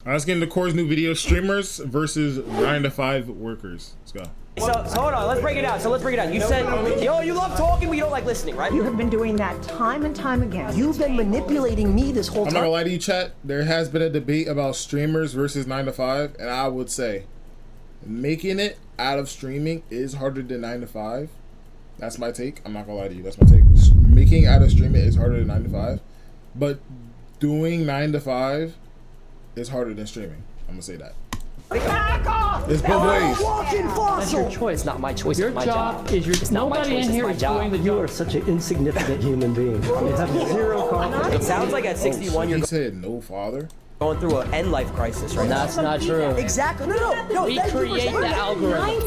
Let's get into Core's new video: streamers versus 9-to-5 workers. Let's go. So hold on, let's break it down. You said, yo, you love talking, but you don't like listening, right? You have been doing that time and time again. You've been manipulating me this whole time. I'm not gonna lie to you, chat. There has been a debate about streamers versus 9-to-5, and I would say making it out of streaming is harder than 9-to-5. That's my take. I'm not gonna lie to you. That's my take. Making out of streaming is harder than 9-to-5, but doing 9-to-5 is harder than streaming. I'm gonna say that. Back off! It's both ways. That's your choice, not my choice. Your it's my job is your. It's not nobody my choice, in here it's is my job. doing the job. You are such an insignificant human being. You have zero confidence. It sounds like at 61 you're He said no father. going through an end life crisis right now. That's not true. Exactly. No. We create the algorithm.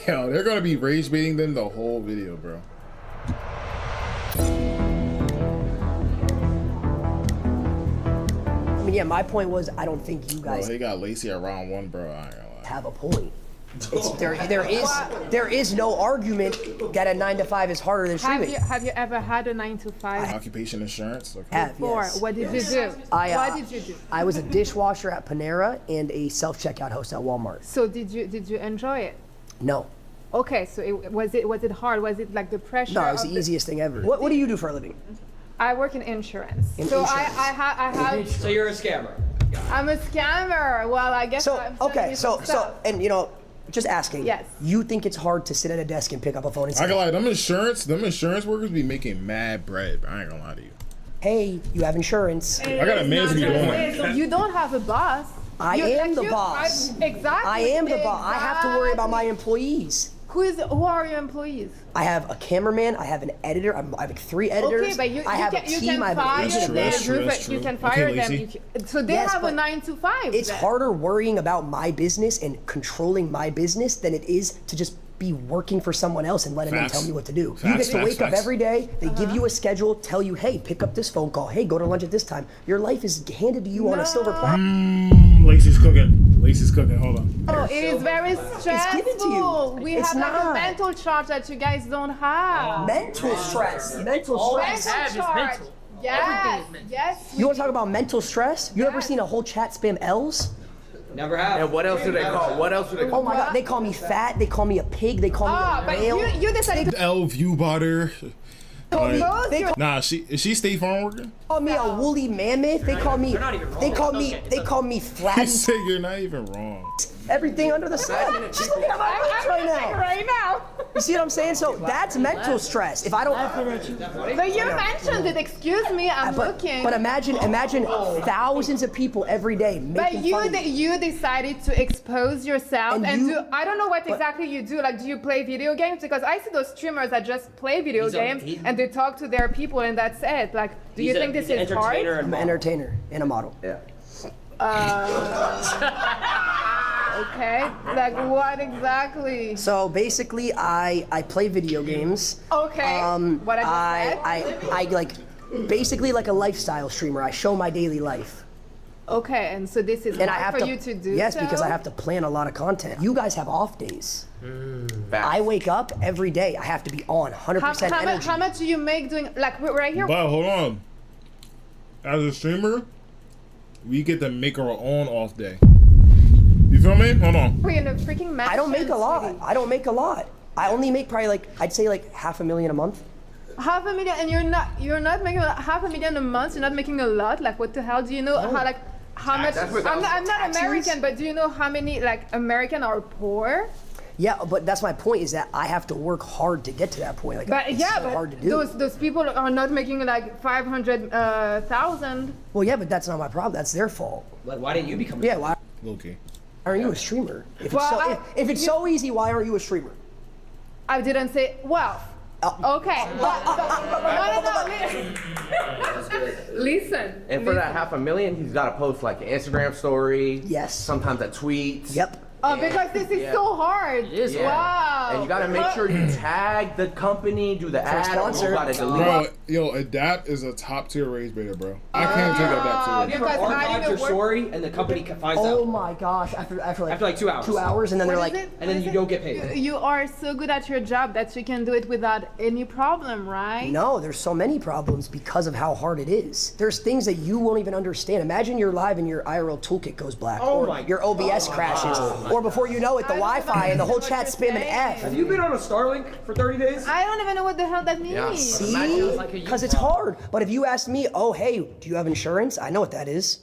Yo, they're gonna be rage baiting them the whole video, bro. I mean, yeah, my point was, I don't think you guys Bro, he got Lacey at round 1, bro. I ain't gonna lie. have a point. There is no argument that a 9-to-5 is harder than streaming. Have you ever had a 9-to-5? Occupation insurance. Okay. Have, Before, yes. what did you do? What did you do? I was a dishwasher at Panera and a self-checkout host at Walmart. So did you enjoy it? No. Okay, so was it hard? Was it like the pressure? No, it was of the easiest thing ever. What do you do for a living? I work in insurance. In so insurance. I have. So you're a scammer. I'm a scammer. Well, I guess. So, I'm okay, selling you some so, stuff. and you know, just asking. Yes. You think it's hard to sit at a desk and pick up a phone and I say, ain't gonna lie, them insurance workers be making mad bread. I ain't gonna lie to you. hey, you have insurance. I got a man to be doing. So you don't have a boss. I am the boss. Exactly. I am the boss. I have to worry about my Exactly. employees. Who are your employees? I have a cameraman, I have an editor, I have like 3 editors. Okay, but you I have can, a you team, can I have fire an agent That's true, them. that's true. You can Okay, fire them. Lacey. So they Yes, have a but 9-to-5. It's then. harder worrying about my business and controlling my business than it is to just be working for someone else and letting Facts. them tell me what to do. You Facts, get to wake up facts. every day, they give you a schedule, tell you, hey, pick up this phone call, hey, go to lunch at this time. Your life is handed to you on a silver platter. Lacey's cooking. Lacey's cooking. Hold on. Oh, it is very stressful. given to you. We It's have like a not. mental charge that you guys don't have. Mental stress. Mental stress. Mental have is charge. mental. Yes, Everything is mental. yes. You want to talk about mental stress? You ever Yes. seen a whole chat spam L's? Never have. And what else do they call? What else do they call? Oh my God, they call me fat, they call me a pig, they call me Ah, a but whale. you decided to L view butter. compose They your. Nah, is she State Farm working? call me a woolly mammoth, they call me, not even wrong. they call me He flat, said you're not even wrong. everything under the sun. She's looking at my lips right now. Right now. You see what I'm saying? So that's mental stress. If I don't, But you mentioned it. Excuse me, I'm looking. but imagine thousands of people every day But making fun of me. you decided to expose yourself And and you- do I don't know what exactly you do. Like, do you play video games? Because I see those streamers that just play video games and they talk to their people and that's it. Like, do you think this is hard? I'm an entertainer and a model. Yeah. Okay. Like, what exactly? So basically, I play video games. Okay. What I just said. I like basically like a lifestyle streamer. I show my daily life. Okay, and so this is And I hard have for to you to do. yes, so? because I have to plan a lot of content. You guys have off days. Facts. I wake up every day. I have to be on 100% energy. How much do you make doing like right here? But hold on. As a streamer, we get to make our own off day. You feel me? Hold on. We're in a freaking mansion. I don't make a lot. sweetie. I don't make a lot. I only make probably like I'd say like $500,000 a month. $500,000, and you're not making $500,000 a month. You're not making a lot. Like, what the hell? Do you know how much? That's what- I'm not Taxes? American, but do you know how many like American are poor? Yeah, but that's my point. Is that I have to work hard to get to that point. Like, But it's yeah, so but hard to do. those people are not making like 500,000. Well, yeah, but that's not my problem. That's their fault. Like, why didn't you become a Yeah, why Okay. aren't you a streamer? If Well, it's if it's so easy, why aren't you a streamer? I didn't say well. Okay. Listen. And for that $500,000, he's got to post like an Instagram story. Yes. Sometimes a tweet. Yep. Oh, because this is so hard. It is Wow. And you gotta make sure you tag the company, do the ad, sponsor. you gotta delete. Bro, yo, Adapt is a top tier Ragebaiter, bro. I can't take Adapt serious. Because I Archive didn't your work. story, and the company finds Oh out. my gosh! After like 2 hours. 2 hours, and then they're What like, is it? And then you don't get paid. You are so good at your job that you can do it without any problem, right? no, there's so many problems because of how hard it is. There's things that you won't even understand. Imagine you're live and your IRL toolkit goes black, or your OBS crashes, or before you know it, the Wi-Fi and the whole chat's spamming F. Have you been on a Starlink for 30 days? I don't even know what the hell that means. See? Because it's hard. But if you ask me, oh, hey, do you have insurance? I know what that is.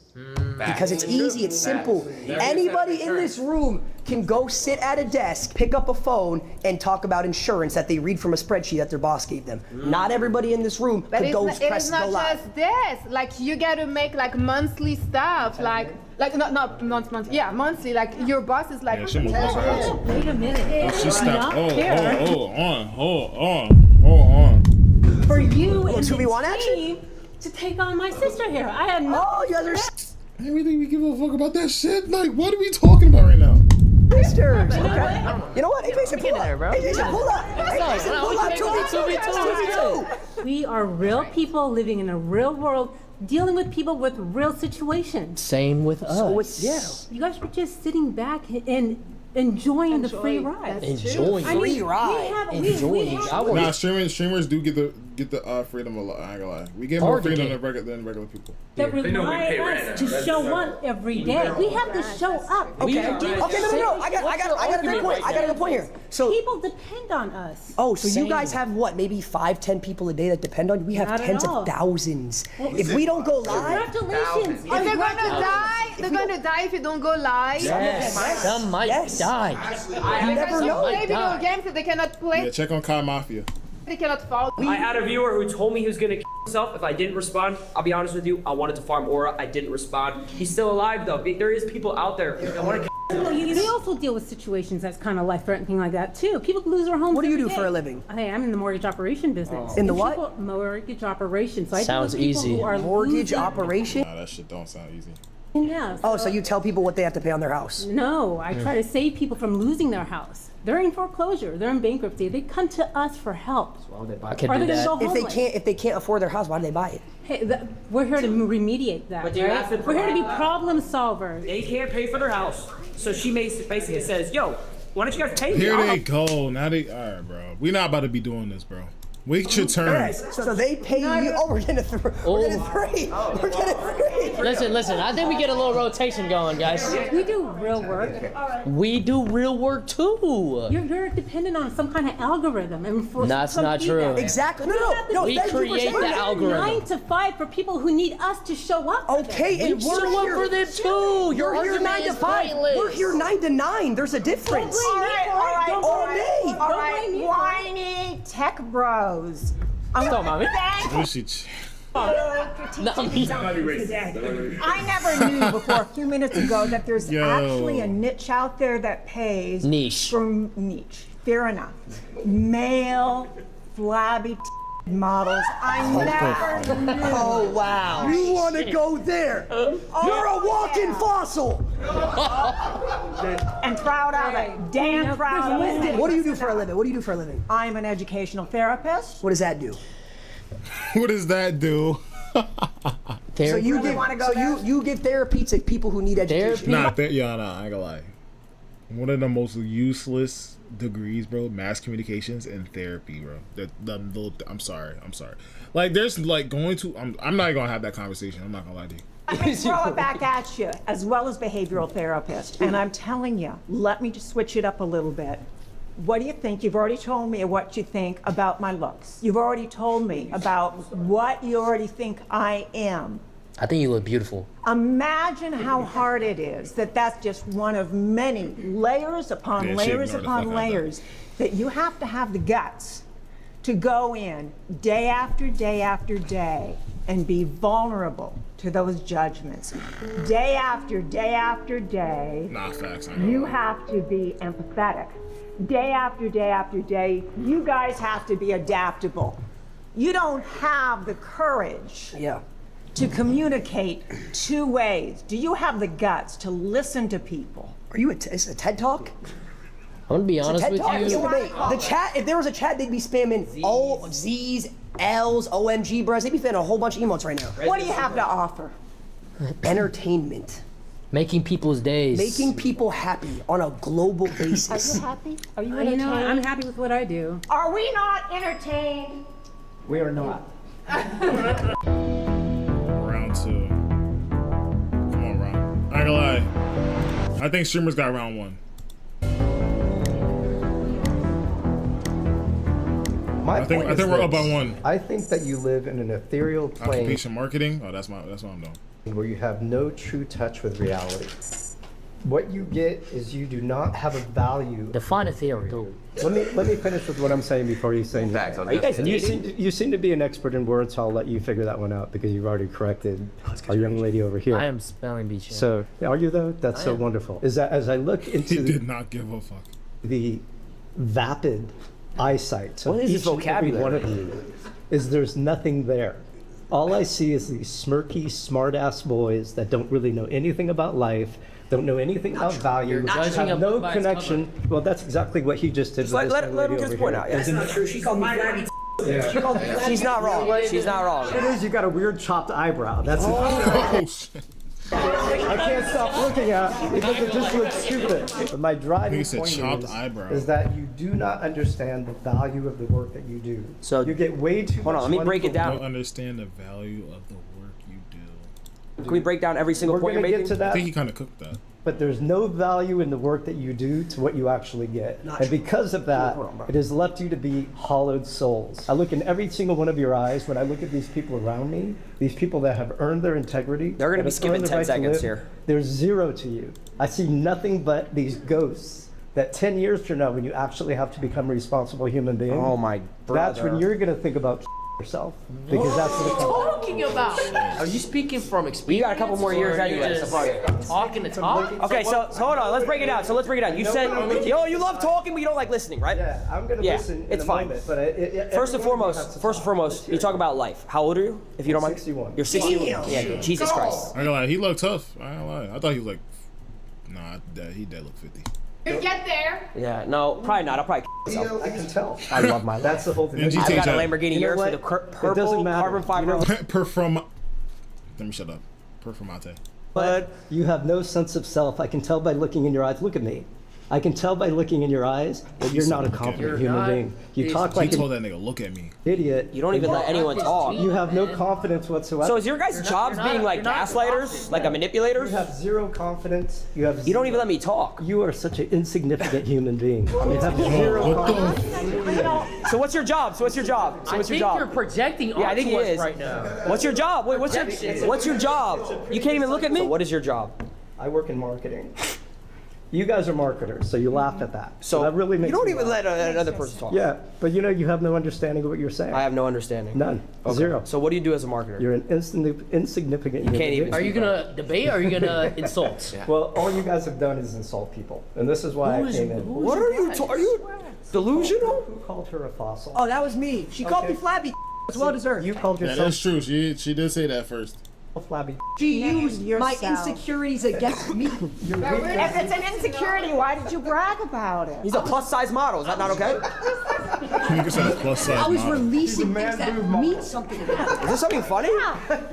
Because it's easy, it's simple. Anybody in this room can go sit at a desk, pick up a phone, and talk about insurance that they read from a spreadsheet that their boss gave them. Not everybody in this room But could it's go not, it press is go not live. just this. Like you gotta make like monthly stuff. Like not monthly. Yeah, monthly. Like your boss is like. Yeah, she moved us around. Wait a minute. She stepped. Hold on. For you and to be the one action? team to take on my sister here. I had no Oh, you guys are Everything we give a fuck about that shit. Like, what are we talking about right now? sisters. Okay. You know what? Hey, Jason, pull up. Hey, Jason, pull up. Hey, Jason, pull up. 2v2. We are real people living in a real world, dealing with people with real situations. Same with us. So it's, yeah. You guys were just sitting back and enjoying the free ride. Enjoying. Free ride. We have Nah, streamers do get the freedom a lot. I ain't gonna lie. We get more Hard to freedom get. than regular people. that rely on us to show up every day. We have to show up. Okay, no. I got a good point. I got a good point here. So, People depend on us. oh, so you guys have what? Maybe 5-10 people a day that depend on you. We have Not at tens all. of thousands. If we don't go live, Congratulations. If they're gonna die, they're gonna die if you don't go live. Yes. Some might die. you never know. Play video games that they cannot play. Yeah, check on Kai Mafia. They cannot follow. I had a viewer who told me he was gonna kill himself if I didn't respond. I'll be honest with you, I wanted to farm aura. I didn't respond. He's still alive though. There is people out there that want to Well, they also deal with situations that's kind of life-threatening like that too. People lose their homes. What do you every do day. for a living? Hey, I'm in the mortgage operation business. In the And what? people- Mortgage operation. So I deal Sounds with people easy. who are Mortgage losing- operation? Nah, that shit don't sound easy. Yeah. Oh, so you tell people what they have to pay on their house. No, I try to save people from losing their house. They're in foreclosure. They're in bankruptcy. They come to us for help. I could Are do they gonna that. go If homeless? they can't afford their house, why do they buy it? Hey, we're here to remediate that. But do you right? have to We're here to be provide- problem solvers. They can't pay for their house. So she basically says, yo, why don't you guys pay me? Here I'll they help." go. Now they. All right, bro. We not about to be doing this, bro. Wait your turn. Yes. So they pay you. Oh, we're getting three. We're getting three. We're getting three. Listen. I think we get a little rotation going, guys. We do real work. We do real work too. You're dependent on some kind of algorithm, and for That's some not feedback. true. Exactly. No. We Thank you for create saying the that. algorithm. 9 to 5 for people who need us to show up. for them. Okay, and Show we're up here. for them too. Your We're here argument 9 to is 5. pointless. We're here 9 to 9. There's a difference. Don't blame me for it. Don't all blame me. day. Don't blame me for it. Whiny tech bros. Stop, mommy. What is she? Not me. I never knew before a few minutes ago that there's Yo. actually a niche out there that pays Niche. for niche. Fair enough. Male, flabby models. I never knew. Oh, wow. You want to go there? You're a walking fossil. And proud of it. Damn proud of it. What do you do for a living? What do you do for a living? I'm an educational therapist. What does that do? What does that do? So you give wanna go there? you give therapy to people who need education. Nah, I ain't gonna lie. One of the most useless degrees, bro, mass communications and therapy, bro. I'm sorry. Like, there's like going to. I'm not gonna have that conversation. I'm not gonna lie to you. I'm going to throw it back at you, as well as behavioral therapist. And I'm telling you, let me just switch it up a little bit. What do you think? You've already told me what you think about my looks. You've already told me about what you already think I am. I think you look beautiful. Imagine how hard it is that that's just one of many layers upon Yeah, she layers ignored the upon fuck out of that. layers that you have to have the guts to go in day after day after day and be vulnerable to those judgments. Day after day after day, Nah, facts. I ain't gonna you lie. have to be empathetic. Day after day after day, you guys have to be adaptable. You don't have the courage Yeah. to communicate two ways. Do you have the guts to listen to people? Are you is it a TED Talk? I'm gonna be honest TED with Talk? you. The chat, if there was a chat, they'd be spamming O, Z's, L's, OMG, bros. They'd be spamming a whole bunch of emotes right now. What do you have to offer? Entertainment. Making people's days. Making people happy on a global basis. Are you happy? Are you You entertained? know, I'm happy with what I do. Are we not entertained? We are not. Round 2. Come on, round. I ain't gonna lie. I think streamers got round 1. I think we're up by 1. I think that you live in an ethereal plane Occupation marketing. Oh, that's what I'm doing. where you have no true touch with reality. What you get is you do not have a value. Define ethereal. Let me finish with what I'm saying before you say Facts. and you seem to be an expert in words, so I'll let you figure that one out because you've already corrected our young lady over here. I am spelling bee. So, are you though? That's so wonderful. Is that as I look into He did not give a fuck. the vapid eyesight of What is this each and every vocabulary? one of you, is there's nothing there. All I see is these smirky, smart-ass boys that don't really know anything about life, don't know anything about value, judging have a no book by its connection. Well, that's exactly what he just did. Just let him get his point out. Yeah. That's not true. She called me flabby. She's not wrong. She's not wrong. It is, you got a weird chopped eyebrow. That's it. Oh, shit. I can't stop looking at it because it just looks stupid. But my driving He said point chopped eyebrow. is that you do not understand the value of the work that you do. So- you get way too Hold much on, let me money break it for- down. Don't understand the value of the work you do. Can we break down every single We're point you're going to making? get to I that. think he kind of cooked that. But there's no value in the work that you do to what you actually get. And because of that, it has left you to be hollowed souls. I look in every single one of your eyes when I look at these people around me, these people that have earned their integrity. They're gonna that be have skipping earned the 10 right to seconds live. here. There's zero to you. I see nothing but these ghosts that 10 years from now, when you actually have to become a responsible human being, Oh my that's brother. when you're going to think about yourself. Because that's what it comes down to. Talking about. Are you speaking from experience? You got a couple more years or are you anyway, just so fuck talking to talk. Okay, so hold on. Let's break it down. You said, you love talking, but you don't like listening, right? Yeah, I'm going to Yeah, listen in it's a fine. moment. But First and everyone has to foremost, talk. you talk about life. How old are you, if you don't mind? 61. You're 61. Yeah, Jesus Christ. I ain't gonna lie, he looked tough. I ain't gonna lie. I thought he was like, nah, he did look 50. You get there. Yeah, no, probably not. I'll probably myself. I can tell. I love my life. That's the whole thing. And I've got a chat. Lamborghini You know Urus what? with a It purple doesn't matter. carbon fiber. Let me shut up. Performate. But you have no sense of self. I can tell by looking in your eyes. Look at me. I can tell by looking in your eyes that you're not a Look at me. confident human being. You talk He like told an that nigga, look at me. idiot. You don't even let anyone talk. You have no confidence whatsoever. So is your guys' jobs being like gaslighters, like a manipulator? You have zero confidence. You have. You don't even let me talk. You are such an insignificant human being. You have zero What the? confidence. So what's your job? I think you're projecting Yeah, I think he onto us is. right now. What's your job? Wait, what's your job? You can't even look at me? So what is your job? I work in marketing. You guys are marketers, so you laugh at that. So that really makes you don't me even laugh. let another person talk. Yeah, but you have no understanding of what you're saying. I have no understanding. None. Okay. Zero. So what do you do as a marketer? You're an insignificant human can't even- being. Are you gonna debate or are you gonna insult? Well, all you guys have done is insult people, and this is why I came in. What are you? Are you delusional? Who called her a fossil? Oh, that was me. She called me flabby. It's well deserved. You called Yeah, yourself that's true. She did say that first. flabby. She used my yourself. insecurities against me. If it's an insecurity, why did you brag about it? He's a plus size model. Is that not okay? Nigga said a plus size I was model. releasing things that mean something to them. Is this something funny?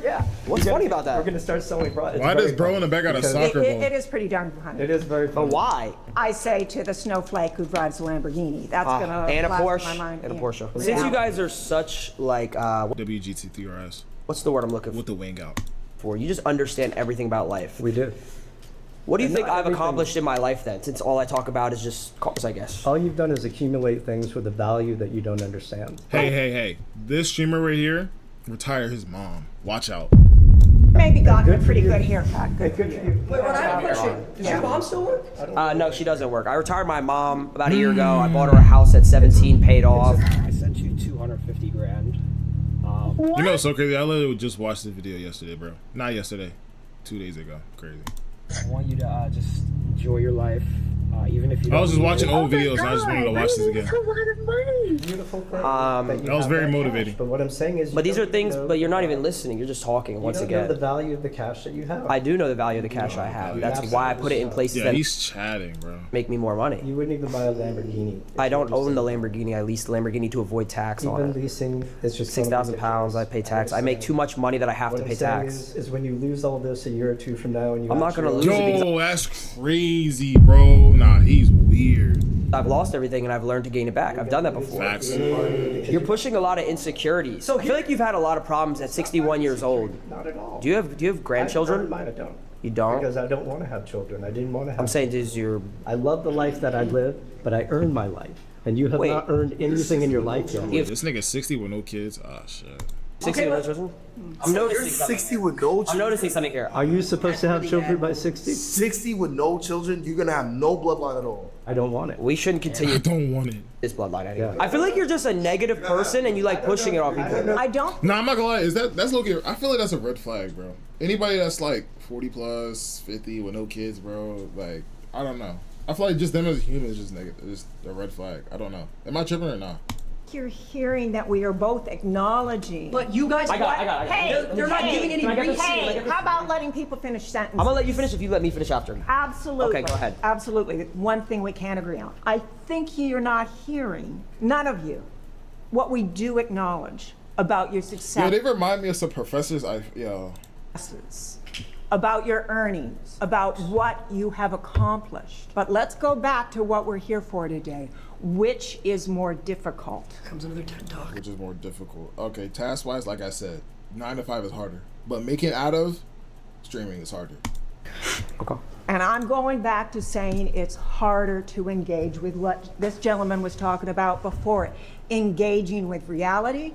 Yeah. What's funny about We're that? gonna start selling products. Why does bro in the back got a soccer ball? It is pretty darn funny. It is very But funny. why? I say to the snowflake who drives a Lamborghini, that's gonna And a blast my Porsche. mind. And a Yeah. Porsche. Yeah. Since you guys are such like, WGT3RS what's the word I'm looking with the wing out. for? You just understand everything about life. We do. What do you And think not I've everything. accomplished in my life then? Since all I talk about is just cars, I guess. All you've done is accumulate things with a value that you don't understand. Hey. This streamer right here, retire his mom. Watch out. Maybe gotten a pretty good haircut. Good for Good for you. you. Wait, I have a question. Does your mom still work? No, she doesn't work. I retired my mom about a year ago. I bought her a house at 17, paid off. I sent you 250 grand. You know, it's so crazy. I literally just watched this video yesterday, bro. Not yesterday, 2 days ago. Crazy. I want you to just enjoy your life. Even if you I was just don't- watching old videos and I just wanted to watch this again. Beautiful thing. That was very motivating. But what I'm saying is, But these are things, but you're not even listening. You're just talking once you don't know the again. value of the cash that you have. I do know the value of the cash I have. That's why I put it in places Yeah, that he's chatting, bro. make me more money. You wouldn't even buy a Lamborghini. I don't own the Lamborghini. I lease the Lamborghini to avoid tax on Even it. leasing is just 6,000 pounds. I pay tax. I make too much money that I have What to I'm pay saying tax. is when you lose all this a year or two from now, and you I'm not gonna actually- lose it because Yo, that's crazy, bro. Nah, he's weird. I've lost everything and I've learned to gain it back. I've done that before. Facts. You're pushing a lot of insecurities. I feel like you've had a lot of problems at 61 years old. Not at all. Do you have grandchildren? Mine, I don't. You don't? Because I don't want to have children. I didn't want to have. I'm saying, does your I love the life that I live, but I earned my life, and you have Wait. not earned anything in your life yet. This nigga 60 with no kids. Ah, shit. 60 years old? I'm noticing something. 60 with no I'm children. noticing something here. Are you supposed to have children by 60? 60 with no children, you're gonna have no bloodline at all. I don't want it. We shouldn't I continue don't want it. this bloodline anyway. Yeah. I feel like you're just a negative person and you like pushing it on people. I don't. Nah, I'm not gonna lie. That's low key. I feel like that's a red flag, bro. Anybody that's like 40 plus, 50 with no kids, bro. Like, I don't know. I feel like just them as humans, just negative, just a red flag. I don't know. Am I tripping or not? You're hearing that we are both acknowledging. But you guys, I got it. Hey, They're not giving any reason. Hey, how about letting people finish sentences? I'm gonna let you finish if you let me finish after. Absolutely. Okay, go ahead. Absolutely. One thing we can't agree on. I think you're not hearing, none of you, what we do acknowledge about your Yo, success. they remind me of some professors. About your earnings, about what you have accomplished. But let's go back to what we're here for today. Which is more difficult? Comes another TED Talk. Which is more difficult. Okay, task wise, like I said, 9 to 5 is harder, but making out of streaming is harder. Okay. And I'm going back to saying it's harder to engage with what this gentleman was talking about before. Engaging with reality,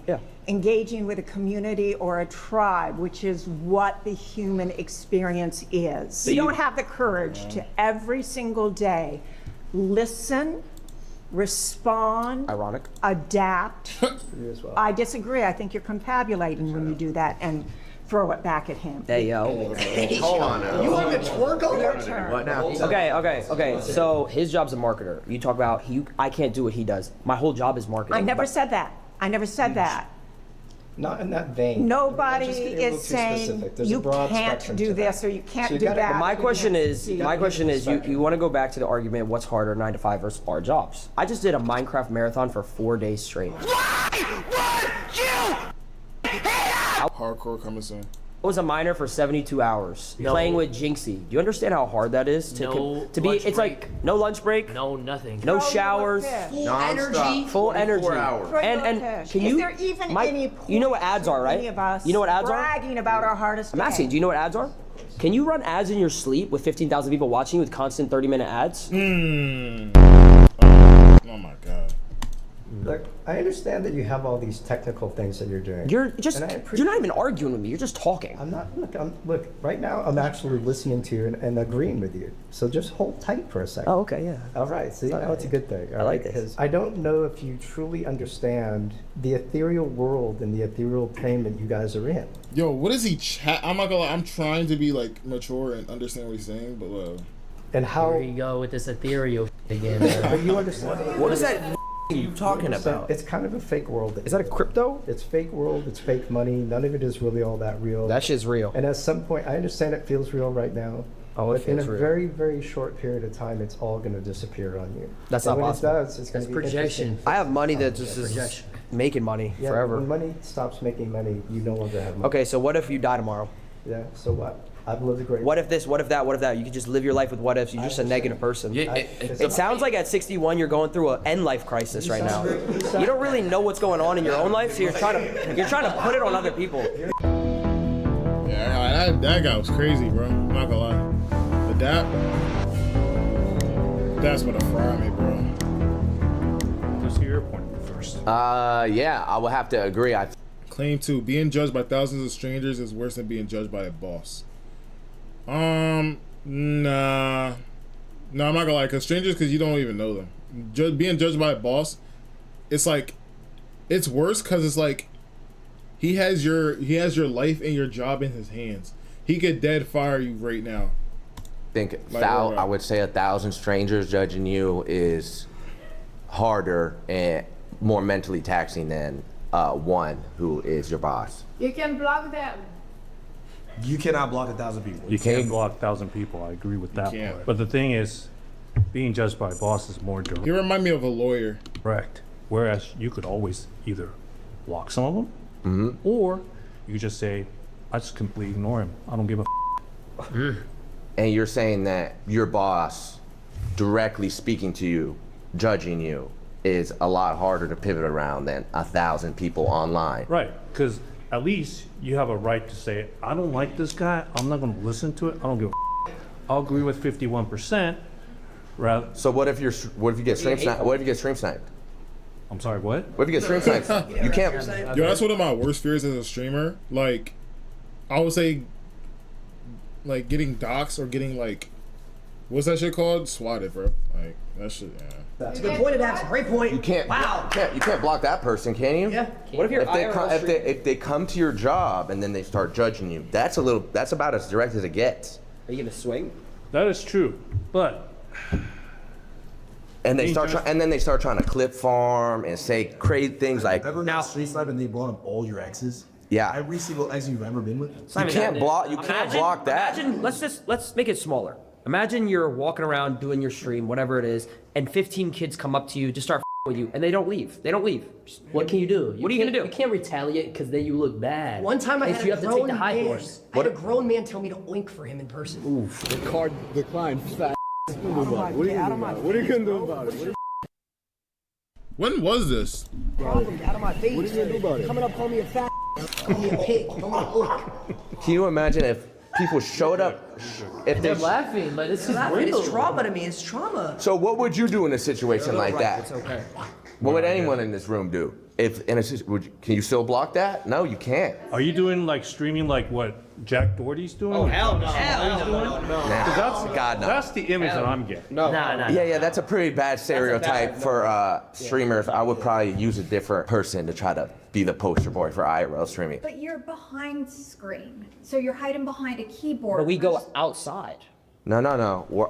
engaging with a community or a tribe, which is what the human experience is. You don't have the courage to every single day listen, respond, Ironic. adapt. You as well. I disagree. I think you're confabulating when you do that and throw it back at him. Hey, yo. Hold on now. You want to twerk on Your that? turn. What now? Okay. So his job's a marketer. You talk about I can't do what he does. My whole job is marketing. I never But- said that. I never said that. Not in that vein. Nobody Just getting a little is too saying specific. There's a you broad can't spectrum do to this that. or you can't So you do gotta- that. My question is, See, you want to go back to the argument, what's harder, 9 to 5 versus our jobs? I just did a Minecraft marathon for 4 days straight. Hardcore coming soon. I was a miner for 72 hours, No. playing with Jinxie. Do you understand how hard that is? No to be, lunch it's break. like no lunch break, No, nothing. no Throw you a showers, fish. Non-stop. full energy. 24 hours. Throw you a And fish. can Is you? there even Mike, any you know what point ads are, to right? any of us You know what ads are? bragging about our hardest I'm day? asking. Do you know what ads are? Can you run ads in your sleep with 15,000 people watching you with constant 30-minute ads? Oh my god. Look, I understand that you have all these technical things that you're doing. You're just And I you're appreciate- not even arguing with me. You're just talking. I'm not. Look. Right now, I'm actually listening to you and agreeing with you. So just hold tight for a second. Oh, okay, yeah. All right. See, now it's a good thing. I like this. Because I don't know if you truly understand the ethereal world and the ethereal plane that you guys are in. Yo, what is he chat? I'm not gonna lie. I'm trying to be like mature and understand what he's saying, but And how. Here you go with this ethereal again. But you understand. What is that you talking about? It's kind of a fake world. Is that a crypto? It's fake world. It's fake money. None of it is really all that real. That shit's real. And at some point, I understand it feels real right now. Oh, it but in a feels real. very, very short period of time, it's all going to disappear on you. That's And not when possible. It does, it's going That's to be projection. interesting. I have money that just is Projection. making money Yeah, forever. when money stops making money, you no longer have money. Okay, so what if you die tomorrow? Yeah. So what? I've lived a great. What if this? What if that? What if that? You could just live your life with what ifs. You're just a negative person. It sounds like at 61 you're going through an end life crisis right now. You don't really know what's going on in your own life, so you're trying to put it on other people. yeah, that guy was crazy, bro. I'm not gonna lie. But that's what a fry me, bro. Let's hear your point first. Yeah, I would have to agree. Claim 2: being judged by thousands of strangers is worse than being judged by a boss. Nah. No, I'm not gonna lie. Cause strangers, cause you don't even know them. Being judged by a boss, it's like, it's worse. Cause it's like, he has your life and your job in his hands. He could dead fire you right now. think Like, I would say 1,000 strangers judging you is harder and more mentally taxing than one who is your boss. You can block them. You cannot block 1,000 people. You can't block 1,000 people. I agree with that can't. part. But the thing is, being judged by a boss is more direct. You remind me of a lawyer. Correct. Whereas you could always either block some of them, or you just say, I just completely ignore him. I don't give a And you're saying that your boss directly speaking to you, judging you, is a lot harder to pivot around than 1,000 people online. Right, because at least you have a right to say, I don't like this guy, I'm not gonna listen to it, I don't give a I'll agree with 51%, rather, So what if you get stream sniped? What if you get stream sniped? I'm sorry, what? What if you get stream sniped? You can't. Yo, that's one of my worst fears as a streamer. Like, I would say, like, getting doxxed or getting, like, what's that shit called? Swatted, bro. Like, that shit, yeah. That's a good point, Adams. Great point. You can't. Wow. You can't block that person, can you? Yeah. What if you're If they come to your job and then they start judging you, that's about as direct as it gets. Are you gonna swing? That is true, but And then they start trying to clip farm and say crazy things like, Ever now street snipe and they blown up all your exes? yeah, Every single ex you've ever been with? you can't block that. Imagine, let's make it smaller. Imagine you're walking around doing your stream, whatever it is, and 15 kids come up to you, just start with you, and they don't leave. They don't leave. What can you do? What are you gonna do? You can't retaliate because then you look bad. One time I And had so you a have to take grown the high man. horse. I had a grown man tell me to oink for him in person. The card declined. Fat. What are you gonna do about it? What are you gonna do about it? When was this? Problem, get out of my face. What are you gonna do about it? Coming up, call me a fat. Call me a pig. Call me a oink. Can you imagine if people showed up? If They're they laughing, but this is real. It's trauma to me. It's trauma. So what would you do in a situation like that? It's okay. What would anyone in this room do? If in a can you still block that? No, you can't. are you doing like streaming like what Jack Doherty's doing? Oh hell no! Nah, God no. That's the image that I'm getting. No. Nah. Yeah, that's a pretty bad stereotype for streamers. I would probably use a different person to try to be the poster boy for IRL streaming. But you're behind screen, so you're hiding behind a keyboard. But we go outside. No.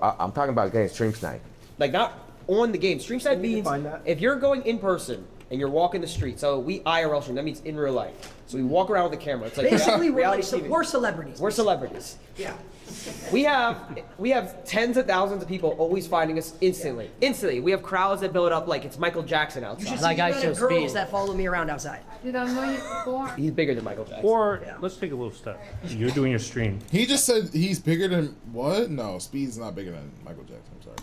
I'm talking about getting stream sniped. Like not on the game. Stream side means if you're going in person and you're walking the street. So we IRL stream. That means in real life. So we walk around with the camera. It's like Basically, reality TV. we're celebrities. We're celebrities. Yeah. We have tens of thousands of people always finding us instantly. Instantly. We have crowds that build up like it's Michael Jackson You outside. should Like see I the show girls speed. that follow me around outside. You don't know you before. He's bigger than Michael Jackson. Or let's take a little step. You're doing your stream. He just said he's bigger than what? No, Speed's not bigger than Michael Jackson. I'm sorry.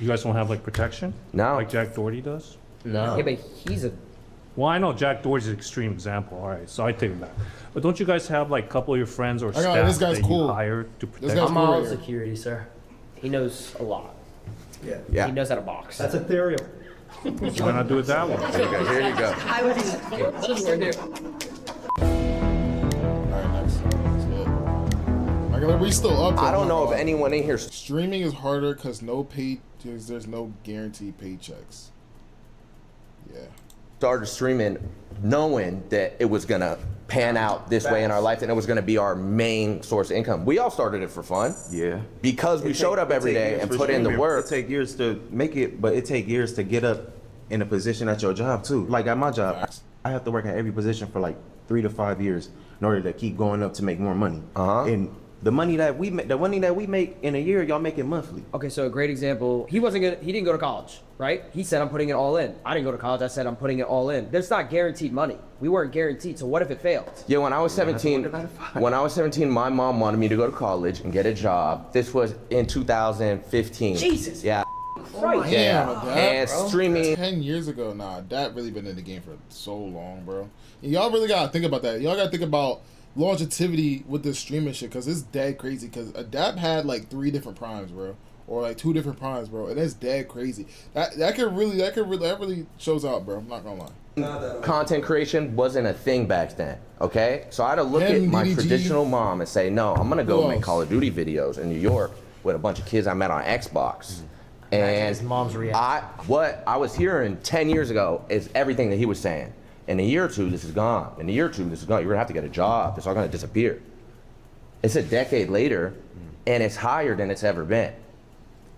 You guys don't have like protection? No. Like Jack Doherty does? No. Yeah, but he's a. Well, I know Jack Doherty's an extreme example. All right, so I take it back. But don't you guys have like a couple of your friends or got it. staff This guy's that cool. you hire to protect? guy's I'm cool all right here. security, sir. He knows a lot. Yeah. He knows how to box. That's ethereal. Why not do it that way? Here you go. I would. Alright, next. That's good. Like, we still up there. I don't know if Like, anyone in here. Streaming is harder because there's no guaranteed paychecks. Yeah. Started streaming knowing that it was gonna pan out this way in our life and it was gonna be our main source of income. We all started it for fun. Yeah. Because we showed up every day and put in the work. It take years to make it, but it take years to get up in a position at your job too. Like at my job, I have to work at every position for like 3 to 5 years in order to keep going up to make more money. And the money that we make in a year, y'all make it monthly. Okay, so a great example. He didn't go to college, right? He said, I'm putting it all in. I didn't go to college. I said, I'm putting it all in. There's not guaranteed money. We weren't guaranteed. So what if it failed? Yeah, when I was 17, my mom wanted me to go to college and get a job. This was in 2015. Jesus. Yeah. Right. Yeah. And bro. streaming. 10 years ago, nah, that really been in the game for so long, bro. And y'all really gotta think about that. Y'all gotta think about longevity with this streaming shit, cause it's dead crazy. Cause Adapt had like 3 different primes, bro, or like 2 different primes, bro, and it's dead crazy. That really shows out, bro. I'm not gonna lie. Content creation wasn't a thing back then, okay? So I had to look at my traditional mom and say, no, I'm gonna go make Call of Duty videos in New York with a bunch of kids I met on Xbox. And his mom's reaction. what I was hearing 10 years ago is everything that he was saying. In a year or two, this is gone. In a year or two, this is gone. You're gonna have to get a job. It's all gonna disappear. It's a decade later, and it's higher than it's ever been.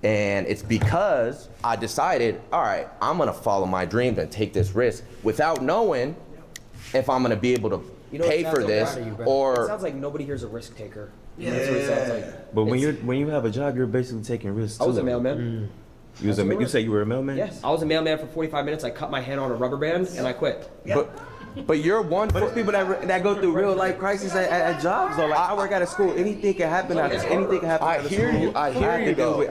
And it's because I decided, all right, I'm gonna follow my dreams and take this risk without knowing if I'm gonna be able to pay for this It or. sounds like nobody here's a risk taker. Yeah. That's what it sounds like. But when you have a job, you're basically taking risks too. I was a mailman. You say you were a mailman? Yes. I was a mailman for 45 minutes. I cut my hand on a rubber band and I quit. But you're one. But it's people that go through real life crises at jobs though. Like I work at a school, anything can happen. Anything can happen. I hear you. I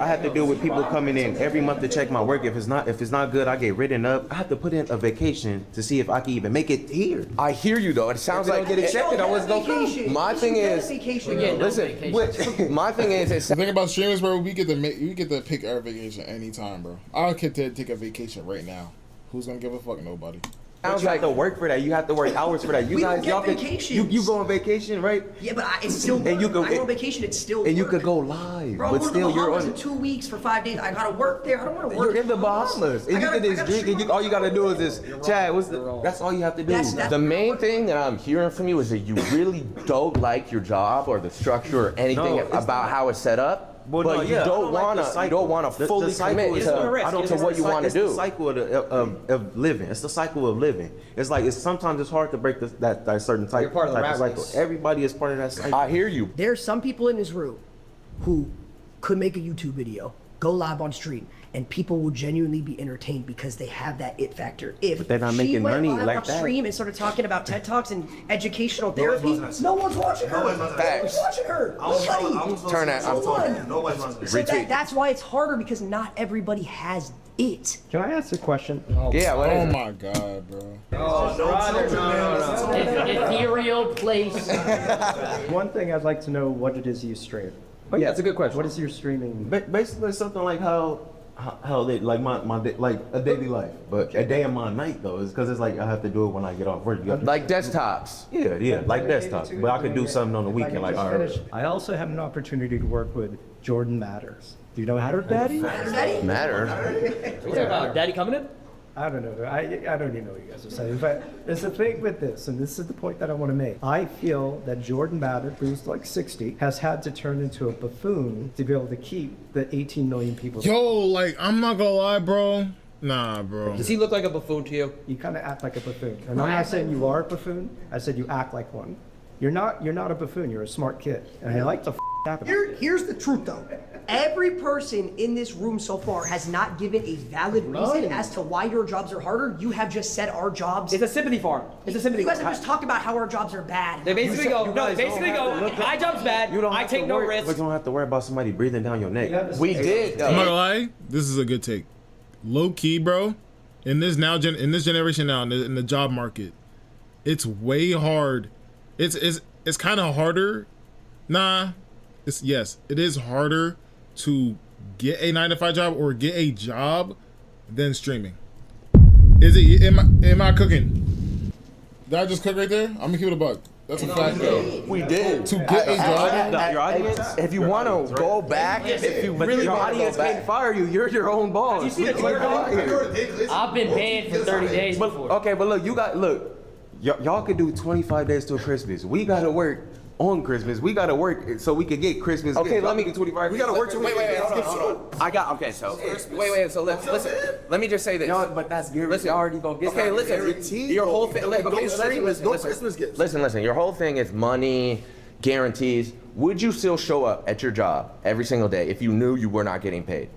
have to deal with people coming in every month to check my work. If it's not good, I get written up. I have to put in a vacation to see if I can even make it here. I hear you though. It sounds like get accepted. I was going. My thing is, listen. My thing is, the thing about streamers, bro, we get to pick our vacation anytime, bro. I could take a vacation right now. Who's gonna give a fuck? Nobody. But you have to work for that. You have to work hours for that. You We guys, don't get y'all vacations. you go on vacation, right? Yeah, but it's still And you work. go- I go on vacation, it's still And you work. could go live, Bro, but I'm going still to the you're Bahamas on. in 2 weeks for 5 days. I gotta work there. I don't want to work. You're in the Bahamas, and you can just drink, and all you gotta do is this. Chad, that's all you have to do. The main thing that I'm hearing from you is that you really don't like your job or the structure or anything No, it's about not. how it's set up. Well, but no, you yeah, I don't like wanna the cycle. you don't wanna The fully cycle commit is to what you want to It's do. the cycle of living. It's the cycle of living. It's like sometimes it's hard to break that certain type. You're part of the rat cycle. race. Everybody is part of that cycle. I hear you. There's some people in this room who could make a YouTube video, go live on stream, and people will genuinely be entertained because they have that it factor. If But they're not she making went money live like on that. stream and started talking about TED Talks and educational No one's therapy, watching no one's watching her. Nobody's watching No one's watching her. Nobody. Turn that. No one. Nobody's watching So that's why it's harder because not everybody has it. Can I ask a question? Yeah. What Oh is it? my god, bro. Ethereal place. One thing I'd like to know what it is you stream. Oh, yeah, That's a good question. What is your streaming? Basically, something like how they like my day, like a daily life, but a day of my night though is because it's like I have to do it when I get off work. Like desktops. Yeah, like desktop. But I could do something on the weekend, like all right. I also have an opportunity to work with Jordan Matters. Do you know Matter Daddy? Matter. You talking about Daddy coming in? I don't know. I don't even know what you guys are saying. But there's a thing with this, and this is the point that I want to make. I feel that Jordan Matter, who's like 60, has had to turn into a buffoon to be able to keep the 18 million people. Yo, like, I'm not gonna lie, bro. Nah, bro. Does he look like a buffoon to you? You kind of act like a buffoon. And I'm not saying you are a buffoon. I said you act like one. You're not a buffoon. You're a smart kid. And I like to happen. Here's the truth though. Every person in this room so far has not given a valid reason as to why your jobs are harder. You have just said our jobs. It's a sympathy farm. It's a sympathy You guys farm. have just talked about how our jobs are bad. They basically go, my job's bad, I take no But risks. you don't have to worry about somebody breathing down your neck. We did. I'm not gonna lie. This is a good take. Low key, bro. In this generation now, in the job market, it's way hard. It's kind of harder. Nah. It is harder to get a 9-to-5 job or get a job than streaming. Am I cooking? Did I just cook right there? I'm gonna keep it a buck. That's a fact though. We did. To get a job. Your audience, If you want to go back, if you really your want to audience go can't back. fire you. You're your own boss. You see the Twitter I've been banned for 30 days before. Okay, but y'all could do 25 days till Christmas. We gotta work on Christmas. We gotta work so we could get Christmas. Okay, gifts. let me Y'all can do 25. We gotta work till Wait, hold on. Okay, so wait. So listen. Let me just say this. No, but that's guaranteed. Listen, Y'all already gonna get. Okay, listen. Guaranteed, Your whole though. thing. No Listen. Christmas gifts. Listen. Your whole thing is money, guarantees. Would you still show up at your job every single day if you knew you were not getting paid?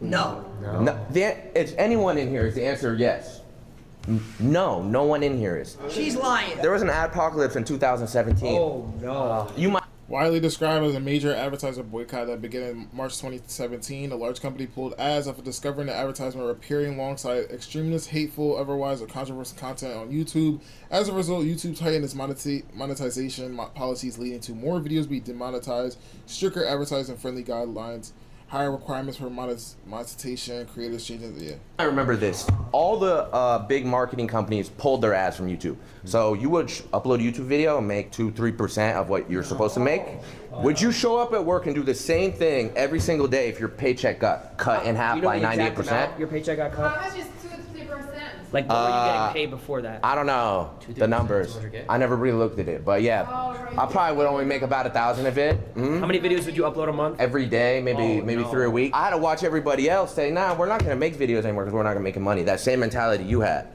No. It's anyone in here. Is the answer yes? No, no one in here is. She's lying. There was an adpocalypse in 2017. Oh no. You might. Widely described as a major advertiser boycott that began in March 2017, a large company pulled ads after discovering the advertisement were appearing alongside extremist, hateful, otherwise or controversial content on YouTube. As a result, YouTube tightened its monetization policies, leading to more videos being demonetized, stricter advertising-friendly guidelines, higher requirements for monetization, creators changing. Yeah. I remember this. All the big marketing companies pulled their ads from YouTube. So you would upload a YouTube video and make 2-3% of what you're supposed to make. Would you show up at work and do the same thing every single day if your paycheck got cut in half by 98%? Your paycheck got cut. How much is 2 to 3%? Like, what were you getting paid before that? I don't know the numbers. I never really looked at it, but yeah, I probably would only make about 1,000 of it. How many videos would you upload a month? Every day, maybe 3 a week. I had to watch everybody else say, nah, we're not gonna make videos anymore because we're not gonna make money. That same mentality you had,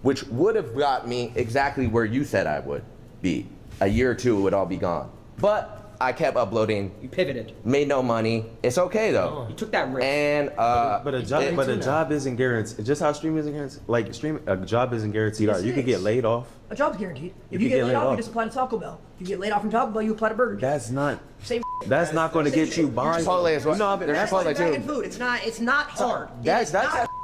which would have got me exactly where you said I would be. A year or two, it would all be gone. But I kept uploading. You pivoted. Made no money. It's okay though. You took that risk. And but a job isn't guaranteed. Just how streaming isn't guaranteed. Like a job isn't guaranteed. Yes, You could get laid off. A job's guaranteed. If You you could get laid off, you just apply to Taco Bell. If you get laid off from Taco Bell, you apply to Burger King. That's not. Same. That's not going to get you by. Chipotle is what? No, but There's That's Chipotle like too. bagging food. It's not hard. That's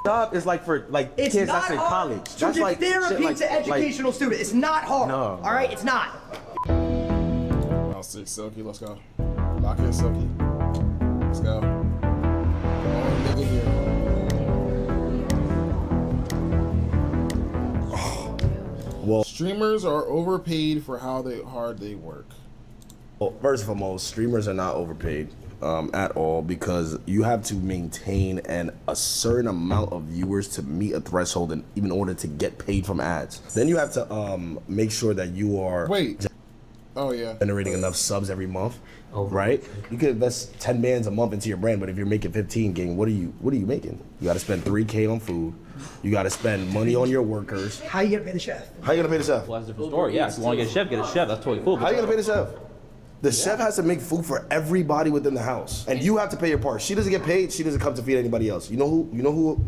job is like for like It's kids not that's in hard college. to That's give like therapy shit like, to educational students. It's not hard. No. All right, it's not. I'll see Silky. Let's go. Lock in Silky. Let's go. Only nigga here. Well, streamers are overpaid for how hard they work. Well, first and foremost, streamers are not overpaid at all because you have to maintain a certain amount of viewers to meet a threshold in even order to get paid from ads. Then you have to make sure that you are generating enough subs every month, right? You could invest 10 bands a month into your brand, but if you're making 15, gang, what are you making? You got to spend 3K on food. You got to spend money on your workers. How you gonna pay the chef? How you gonna pay the chef? Well, that's a different story. Yeah, if you want to get a chef, get a chef. That's totally cool. How you gonna pay the chef? The chef has to make food for everybody within the house, and you have to pay your part. She doesn't get paid. She doesn't come to feed anybody else. You know who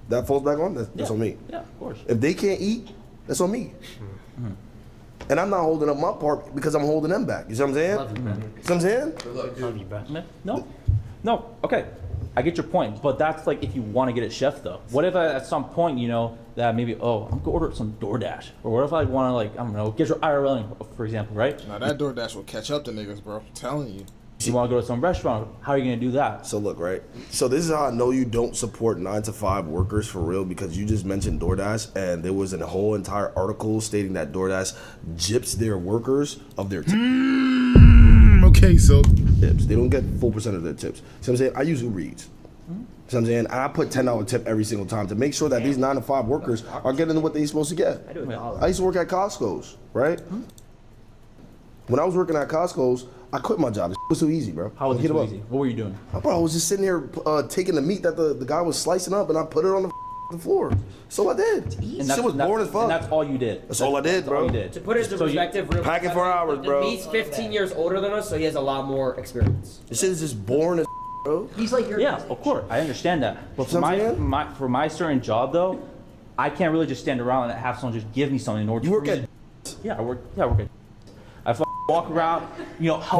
that falls back on? That's on me. Yeah, of course. If they can't eat, that's on me. And I'm not holding up my part because I'm holding them back. You see what I'm saying? Love you, man. You see what I'm saying? Love you, man. No. Okay, I get your point, but that's like if you want to get a chef though. What if at some point that maybe I'm gonna order some DoorDash, or what if I want to I don't know, get your IRL, for example, right? Now that DoorDash will catch up to niggas, bro. I'm telling you. You want to go to some restaurant, how are you gonna do that? So look, right? So this is how I know you don't support 9-to-5 workers for real, because you just mentioned DoorDash, and there was a whole entire article stating that DoorDash gyps their workers of their tips. Okay, so tips. They don't get full percent of their tips. See what I'm saying? I use Uber Eats. See what I'm saying? And I put $10 tip every single time to make sure that these 9-to-5 workers are getting what they're supposed to get. I used to work at Costco's, right? When I was working at Costco's, I quit my job. It was so easy, bro. How was it so easy? What were you doing? Bro, I was just sitting here taking the meat that the guy was slicing up, and I put it on the floor. So I did. Shit was boring as fuck. And that's all you did. That's all I did, bro. All you did. To put it into perspective, real Packing for hours, bro. He's 15 years older than us, so he has a lot more experience. This shit is just boring as bro. He's like your of course. I understand that. But for my certain job though, I can't really just stand around and have someone just give me something in order to work at I work at I walk around, help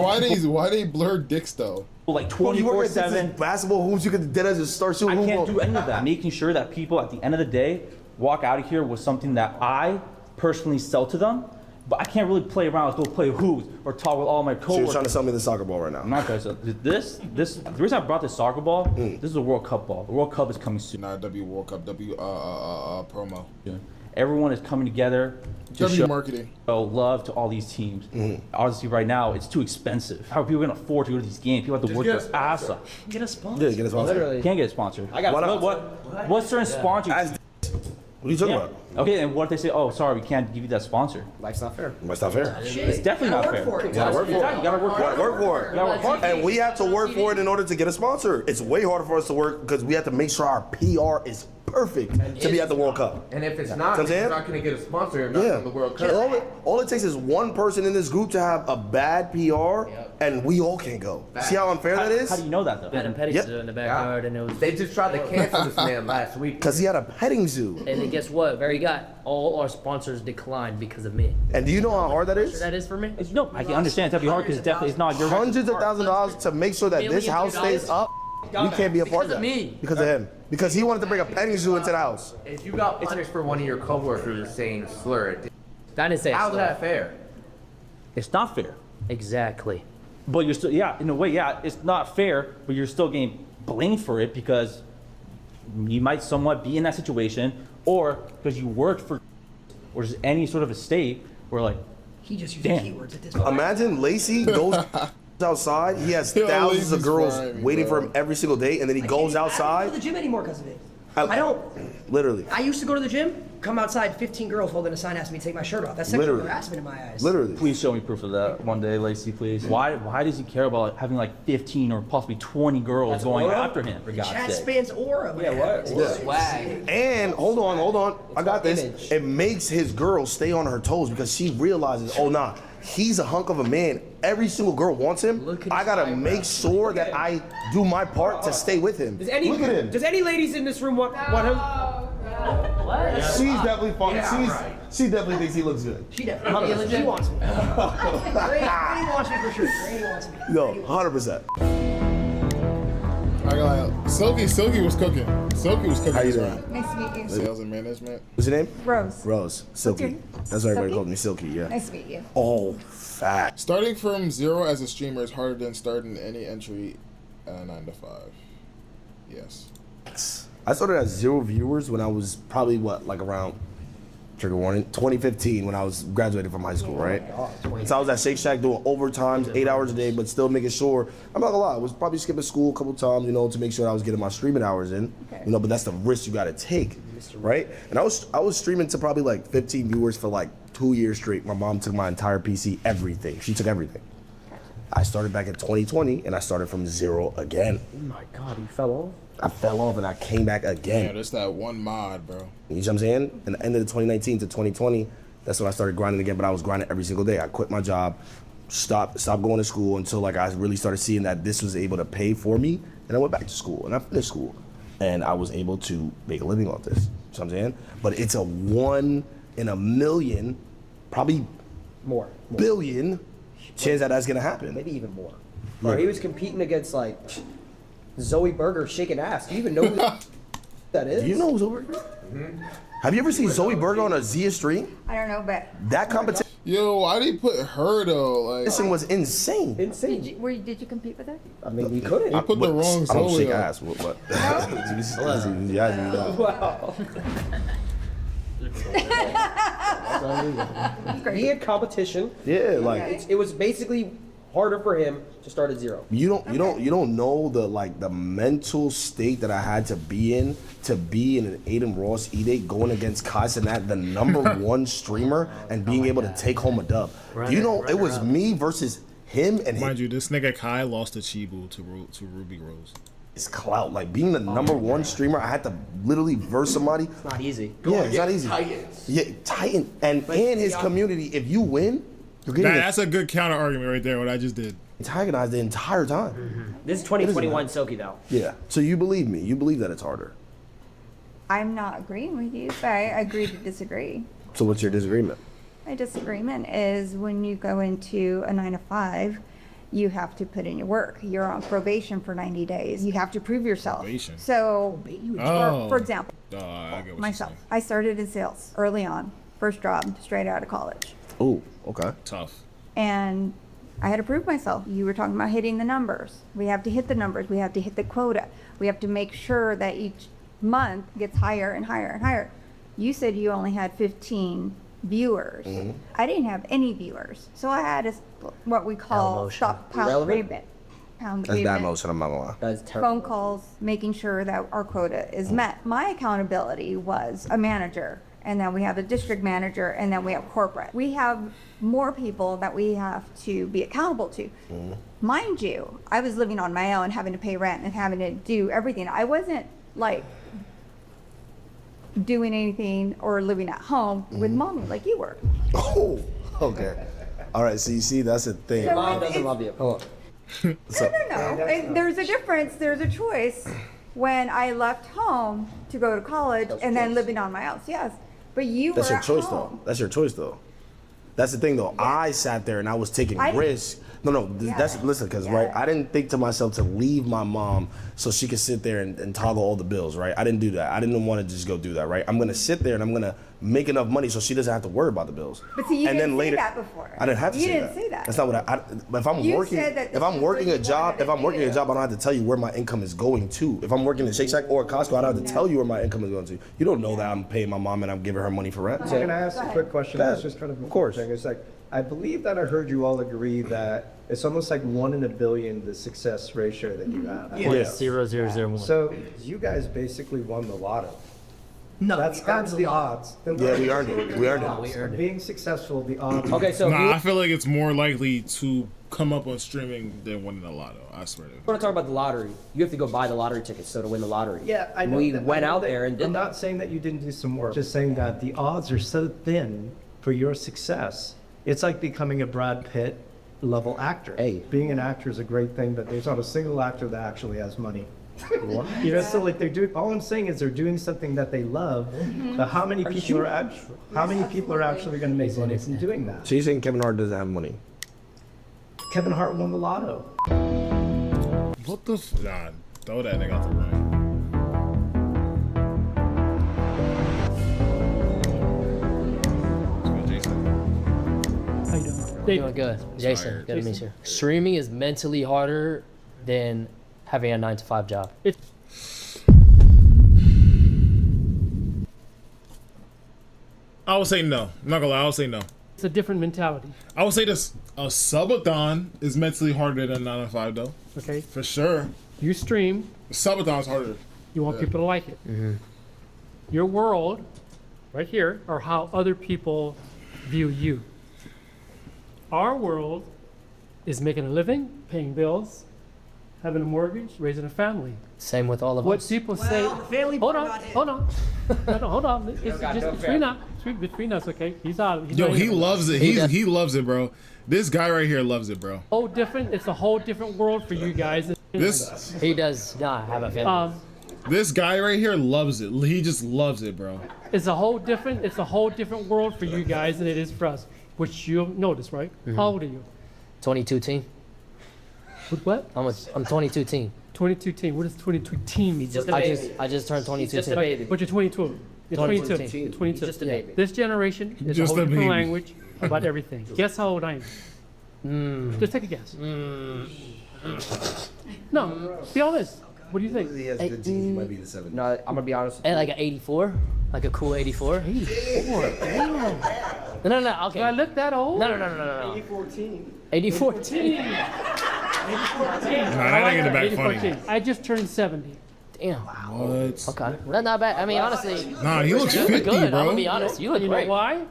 why they blur dicks though? Like 24/7 basketball hoops. You could dead as just start shooting. I can't do any of that. Making sure that people at the end of the day walk out of here with something that I personally sell to them, but I can't really play around, go play hoops or talk with all my coworkers. So you're trying to sell me the soccer ball right now? I'm not trying to sell this. The reason I brought this soccer ball, this is a World Cup ball. The World Cup is coming soon. Not W World Cup, promo. Yeah. Everyone is coming together to show marketing. Love to all these teams. Honestly, right now it's too expensive. How are people gonna afford to go to these games? People have to work their ass off. Get a sponsor. Yeah, get a sponsor. Literally. Can't get a sponsor. I got what certain sponsors? What are you talking about? Okay, and what if they say, "Oh, sorry, we can't give you that sponsor"? Life's not fair. Life's not fair. It's definitely not fair. You gotta work for it. You gotta work hard. Work for it. You gotta work hard. And we have to work for it in order to get a sponsor. It's way harder for us to work because we have to make sure our PR is perfect to be at the World Cup. And if it's not, you're not going to get a sponsor in the World Cup. All it takes is one person in this group to have a bad PR, and we all can't go. See how unfair that is? How do you know that though? And petting zoo in the backyard, and it was. They just tried to cancel this man last week because he had a petting zoo. And then guess what? Very got all our sponsors declined because of me. And do you know how hard that is? That is for me. No, I can understand. It's definitely hard because it's not your hundreds of thousands of dollars to make sure that this house stays up. We can't be a part of that. Because of him. Because he wanted to bring a petting zoo into the house. If you got punished for one of your coworkers saying a slur, that is how's that fair? It's not fair. Exactly. But you're still, in a way, it's not fair, but you're still getting blamed for it because you might somewhat be in that situation, or because you worked for, or just any sort of a state where he just used keywords at this point. Imagine Lacey goes outside, he has thousands of girls waiting for him every single day, and then he goes outside. I don't go to the gym anymore because of it. I don't. Literally. I used to go to the gym, come outside, 15 girls holding a sign asking me to take my shirt off. That's sexual Literally. harassment in my eyes. Literally. Please show me proof of that one day, Lacey, please. Why does he care about having like 15 or possibly 20 girls That's going aura? after him, for God's Chat sake? spans aura, man. Yeah, what? Yeah. Swag. And hold on. I got this. image. It makes his girl stay on her toes because she realizes, oh nah, he's a hunk of a man. Every single girl wants him. I gotta make sure that I do my part to stay with him. Does any Look at him. does any ladies in this room want him? She's definitely fun. She definitely thinks he looks good. She definitely. She wants me. Granny wants me for sure. Granny wants me. No, 100%. I got Silky was cooking. Silky was cooking. How you this doing? round. Nice to meet you. Sales and management. What's your name? Rose. Rose. Silky. That's why everybody calls me Silky, yeah. Nice to meet you. Oh, fat. Starting from 0 as a streamer is harder than starting any entry at a 9 to 5. Yes. I started at 0 viewers when I was probably like around, trigger warning, 2015 when I was graduating from high school, right? So I was at Shake Shack doing overtimes, 8 hours a day, but still making sure, I'm not gonna lie, I was probably skipping school a couple times, to make sure I was getting my streaming hours in, but that's the risk you gotta take, right? And I was streaming to probably like 15 viewers for like 2 years straight. My mom took my entire PC, everything. She took everything. I started back in 2020 and I started from 0 again. Oh my God, you fell off. I fell off and I came back again. Yeah, that's that one mod, bro. You know what I'm saying? In the end of the 2019 to 2020, that's when I started grinding again, but I was grinding every single day. I quit my job, stopped going to school until like I really started seeing that this was able to pay for me, and I went back to school and I finished school. And I was able to make a living off this. You know what I'm saying? But it's a 1 in a million, probably More. billion chance that that's gonna happen. Maybe even more. Bro, he was competing against like Zoe Berger shaking ass. Do you even know who that is? Do you know Zoe Berger? Have you ever seen Zoe Berger on a Zia stream? I don't know, but That competition Yo, why did he put her though? Like, was insane. Insane. did you compete with her? I mean, we couldn't. I put the wrong I don't Zoe shake up. ass. What? Yeah, Wow. He had competition. yeah, like It was basically harder for him to start at 0. you don't know the mental state that I had to be in an Aiden Ross E-Day going against Kaycce, the number 1 streamer, and being able to take home a dub. It was me versus him and Mind you, this nigga Kai lost to Chibu to Ruby Rose. his clout. Like being the number 1 streamer, I had to literally verse somebody. It's not easy. Yeah, it's not easy. Yeah, Titan and his community. If you win, you're getting That's a good counter argument right there. What I just did. antagonized the entire time. This is 2021 Silky though. Yeah. So you believe me? You believe that it's harder? I'm not agreeing with you, but I agree to disagree. So what's your disagreement? My disagreement is when you go into a 9 to 5, you have to put in your work. You're on probation for 90 days. You have to prove yourself. Probation? So, Oh. for example, I get what myself, you're saying. I started in sales early on, first job, straight out of college. Oh, okay. Tough. And I had to prove myself. You were talking about hitting the numbers. We have to hit the numbers. We have to hit the quota. We have to make sure that each month gets higher and higher and higher. You said you only had 15 viewers. I didn't have any viewers. So I had what we call stockpile Irrelevant? payment. Pound That's bad payment. motion. I'm not gonna lie. That's terrible. Phone calls, making sure that our quota is met. My accountability was a manager, and then we have a district manager, and then we have corporate. We have more people that we have to be accountable to. Mind you, I was living on my own, having to pay rent and having to do everything. I wasn't like doing anything or living at home with mommy like you were. Oh, okay. All right. So you see, that's the thing. So Mom it's- doesn't love you. Hold on. No. There's a difference. There's a choice when I left home to go to college and then living on my own. Yes. But you That's were your at choice, home. though. That's your choice, though. That's the thing, though. I sat there and I was taking I didn't- risks. No, that's listen, because right, I didn't think to myself to leave my mom so she could sit there and toggle all the bills, right? I didn't do that. I didn't want to just go do that, right? I'm gonna sit there and I'm gonna make enough money so she doesn't have to worry about the bills. But see, you and didn't then later, say that before. I didn't have to You say didn't that. say that. That's not what but if I'm You working, said that if this I'm is working what a you job, wanted if I'm to working a do. job, I don't have to tell you where my income is going to. If I'm working at Shake Shack or at Costco, I don't have to tell you where my income is going to. You don't know that I'm paying my mom and I'm giving her money for rent. So can I ask a quick question? Yeah, It's just kind of of course. thing. It's like I believe that I heard you all agree that it's almost like 1 in a billion, the success ratio that you have. Yeah. 0.0001. So you guys basically won the lotto. No, that's the odds. Yeah, we earned it. We earned it. Being successful, the odds. Okay, so Nah, I feel like it's more likely to come up on streaming than winning the lotto. I swear to you. I want to talk about the lottery. You have to go buy the lottery tickets so to win the lottery. Yeah, I know. We that- went I know out that- there and did I'm that. not saying that you didn't do some work. Just saying that the odds are so thin for your success. It's like becoming a Brad Pitt level actor. Hey. Being an actor is a great thing, but there's not a single actor that actually has money. You know, so like they're doing. All I'm saying is they're doing something that they love. But how many people are actually going to make money from doing that? So you're saying Kevin Hart doesn't have money? Kevin Hart won the lotto. What the nah, throw that nigga out the room. How you doing? Good. Jason, good to meet you. Streaming is mentally harder than having a 9-to-5 job. I would say no. I'm not gonna lie, I would say no. It's a different mentality. I would say this: a subathon is mentally harder than 9 to 5, though. Okay. For sure. You stream. Subathon's harder. You want Yeah. people to like it. Your world, right here, are how other people view you. Our world is making a living, paying bills, having a mortgage, raising a family. Same with all of What us. people say. Hold on. Hold on. Hold on. It's God, just no between fair. us. Between us, okay? He's out. He's Yo, not he here. loves it. He loves it, bro. This guy right here loves it, bro. Whole different. It's a whole different world for you guys. This He does not have a family. this guy right here loves it. He just loves it, bro. It's a whole different world for you guys than it is for us, which you'll notice, right? How old are you? 22 team. What? I'm 22 team. 22 team. What does 22 team mean? I just turned 22 team. But you're 22. You're 22. 22. 22. Just a baby. This generation is Just a whole a different baby. language about everything. Guess how old I am? Just take a guess. No, be honest. What do you think? He has good teeth. He might be the 7. No, I'm gonna be honest. And like an 84, like a cool 84. 84. No, okay. Do I look that old? No. 14. 84 team. Nah, that ain't in the back funny. 14. I just turned 70. Damn. What? Okay. That's not bad. I mean, honestly. Nah, he looks you look 50, good. bro. I'm gonna be honest. You look You great. know why?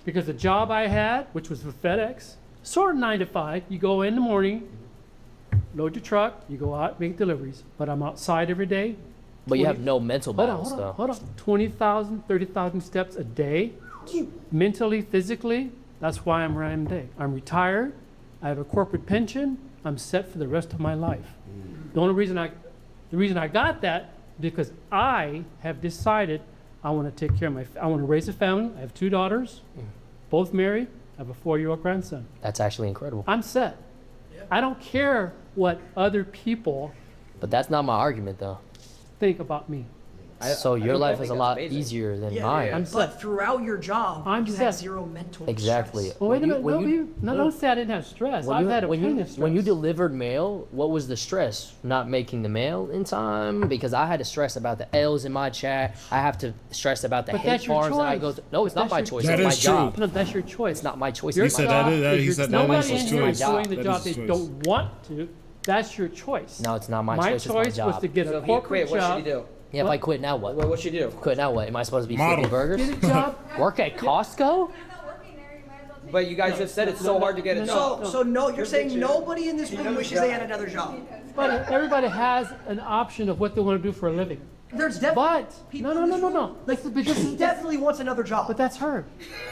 Because the job I had, which was for FedEx, sort of 9 to 5. You go in the morning, load your truck, you go out, make deliveries. But I'm outside every day. But you have no mental balance, though. Hold on. 20,000, 30,000 steps a day. Mentally, physically, that's why I'm where I am today. I'm retired. I have a corporate pension. I'm set for the rest of my life. The reason I got that because I have decided I want to take care of I want to raise a family. I have 2 daughters, both married. I have a 4-year-old grandson. That's actually incredible. I'm set. I don't care what other people But that's not my argument, though. think about me. So your life is a lot easier than mine. I'm set. But throughout your job, I'm you set. have zero mental Exactly. stress. Well, wait a minute. Don't say I didn't have stress. I've had a plenty of stress. When you delivered mail, what was the stress? Not making the mail in time? Because I had to stress about the L's in my chat. I have to stress about the But hate that's your farms that I go choice. through. No, it's not my choice. That It's is my true. job. No, that's your choice. It's not my choice. Your It's my said job. that. If He you're said that nobody was his in here choice. is doing the That job is his they choice. don't want to, that's your choice. No, it's not my My choice. It's choice my was job. to get So a if he corporate quit, what should job. he do? Yeah, if I quit, now what? What should you do? Quit, now what? Am I supposed to be Model. flipping burgers? Get a job. Work at Costco? But you guys just said it's so hard to get a job. So no, you're saying nobody in this room wishes they had another job. But everybody has an option of what they want to do for a living. There's definitely But people no. in this room. This Definitely wants another job. But that's her.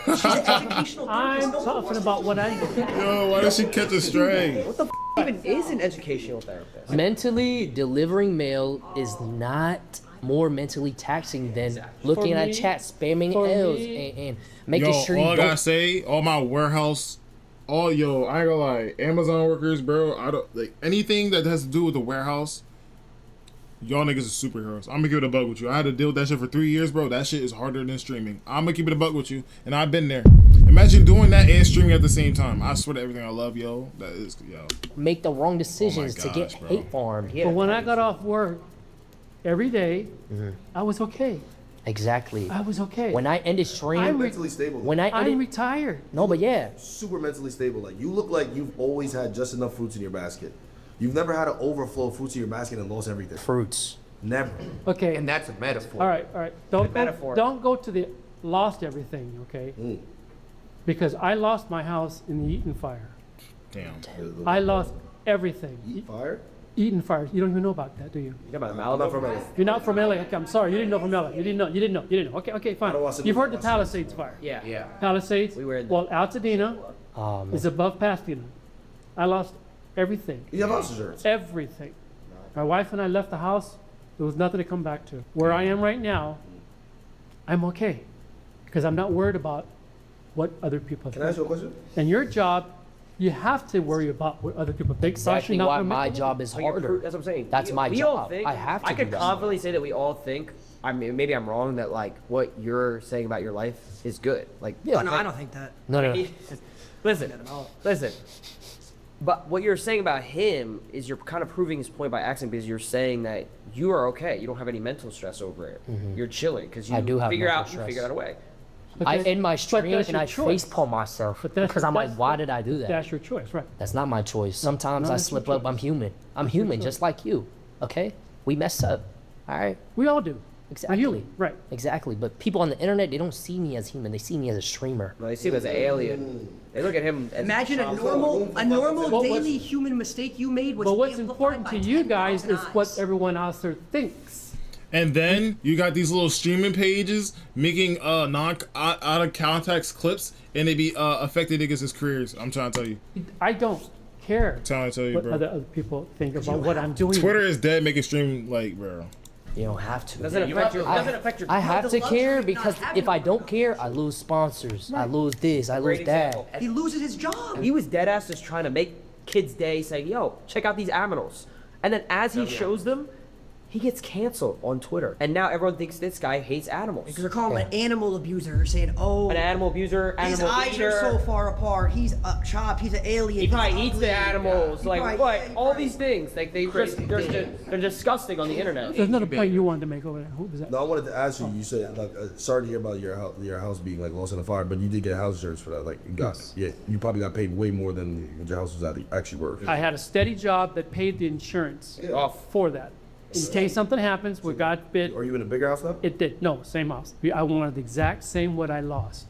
She's an educational therapist. I'm No one talking wants about what I do. Yo, why does she catch a stray? What the even is an educational therapist? Mentally, delivering mail is not more mentally taxing than looking For at me- chat, spamming for L's, me- and making Yo, sure all you I gotta don't. say, all my warehouse, I ain't gonna lie, Amazon workers, bro. I don't like anything that has to do with the warehouse. Y'all niggas are superheroes. I'm gonna give it a bug with you. I had to deal with that shit for 3 years, bro. That shit is harder than streaming. I'm gonna keep it a bug with you, and I've been there. Imagine doing that and streaming at the same time. I swear to everything I love, yo. That is, yo. Make the wrong decisions to gosh, get bro. hate farmed. But when I got off work every day, I was okay. Exactly. I was okay. When I ended streaming, mentally stable. I'm retired. No, but yeah. Super mentally stable. Like you look like you've always had just enough fruits in your basket. You've never had an overflow of fruits in your basket and lost everything. Fruits. Never. Okay. And that's a metaphor. All right. Don't go to the lost everything, okay? Because I lost my house in the Eaton fire. Damn. I lost everything. Fire? Eaton fire. You don't even know about that, do you? You're about I'm not from LA. You're not from LA. Okay, I'm sorry. You didn't know from LA. You didn't know. Okay, fine. You've heard the Palisades fire. Yeah. Palisades. We were in Well, Altadena is above Pasadena. I lost everything. You have house insurance? Everything. My wife and I left the house. There was nothing to come back to. Where I am right now, I'm okay. Because I'm not worried about what other people think. Can I ask you a question? And your job, you have to worry about what other people think. Exactly why my job is harder. That's what I'm saying. That's my we all job. think- I have to I could do that. confidently say that we all think. I mean, maybe I'm wrong. That like what you're saying about your life is good. Like, Oh, no, I don't think that. No. Listen. But what you're saying about him is you're kind of proving his point by accident because you're saying that you are okay. You don't have any mental stress over it. You're chilling because you I do have figure mental out stress. you figure out a way. I end my stream that's and your I choice. facepalm myself But that's- because I'm like, that's- why did I do that? That's your choice, right? That's not my choice. Sometimes No, I that's your slip up. I'm human. I'm human, just like you. Okay, we mess up. All right. We all do. Exactly. human, right. Exactly. But people on the internet, they don't see me as human. They see me as a streamer. No, they see him as an alien. They look at him as Imagine a child. normal daily human mistake you made was But what's amplified important by to you 10,000 guys is what eyes. everyone else there thinks. And then you got these little streaming pages making non out of context clips, and they be affecting niggas' careers. I'm trying to tell you. I don't care Trying to tell you, what bro. other people think about what I'm doing. Twitter is dead. Make it stream like, bro. You don't have to. Doesn't affect your. Doesn't affect your. I have the to care luxury of because not if I having don't care, I lose sponsors. I lose this. I lose Great that. example. He loses his job. He was dead ass just trying to make kids' day, saying, "Yo, check out these aminals," and then as he shows them, he gets canceled on Twitter, and now everyone thinks this guy hates animals. Because they're calling him an animal abuser, saying, "Oh, An animal abuser, his animal eyes eater. are so far apart. He's chopped. He's an alien. He probably he's eats ugly." the animals, He like probably- what? yeah, he All probably- these things, like they're disgusting on the internet. There's another point you wanted to make over there. Who was that? No, I wanted to ask you. You said like, sorry to hear about your house being like lost in a fire, but you did get house insurance for that. Like, you got you probably got paid way more than what your house was actually worth. I had a steady job that paid the insurance for that. In case something happens, we got bit. Are you in a bigger house now? It did. No, same house. I wanted the exact same what I lost.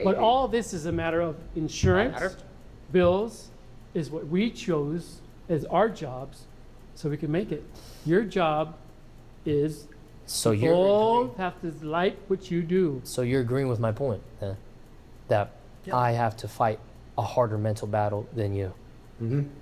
But all this is a matter of insurance, bills, is what we chose as our jobs so we can make it. Your job is So you you're all have to like what you do. So you're agreeing with my point that I have to fight a harder mental battle than you.